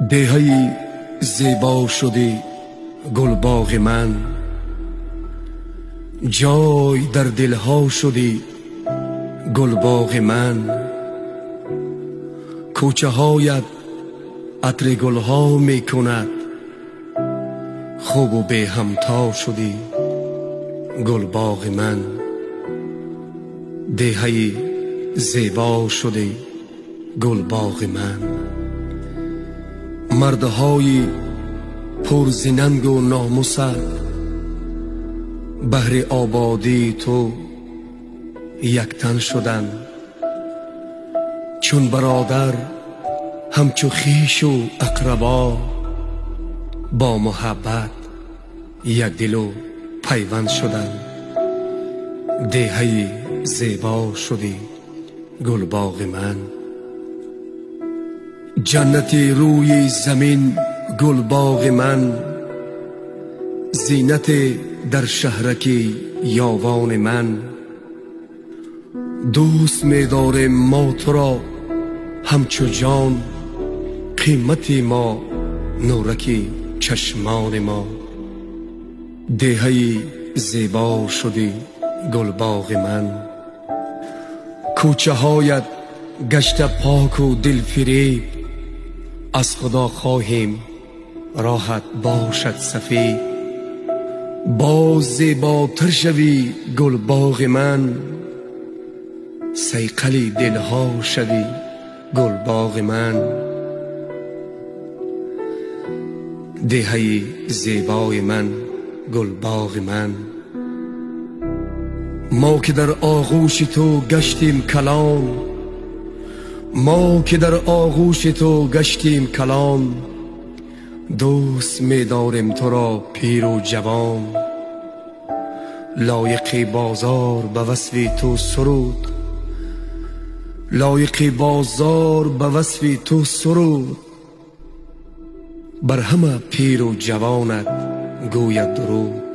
دهی زیبا شدی گلباغ من، جای در دلها شدی گلباغ من. کوچه هایت عطر گلها می کند، خوب و به همتا شدی گلباغ من. دهی زیبا شدی گلباغ من. مردهای پر ز ننگ و ناموست بهر آبادی تو یک تن شدند، چون برادر همچو خویش و اقربا با محبت یک دل و پیوند شدند. دهی زیبا شدی گلباغ من. جنت روی زمین گلباغ من، زینت در شهرک یاوان من. دوست می داریم ما تو را همچو جان، قیمت ما نورک چشمان ما. دهی زیبا شدی گلباغ من. کوچه هایت گشته پاک و دلفریب، از خدا خواهیم راحت باشد سفید. باز زیباتر شوی گلباغ من، صیقل دلها شوی گلباغ من. دهی زیبای من گلباغ من. ما که در آغوش تو گشتیم کلان، ما که در آغوش تو گشتیم کلان. دوست می داریم تو را پیر و جوان، لایق بازار به وصف تو سرود، لایق بازار به وصف تو سرود. بر همه پیر و جوانت گوید درود.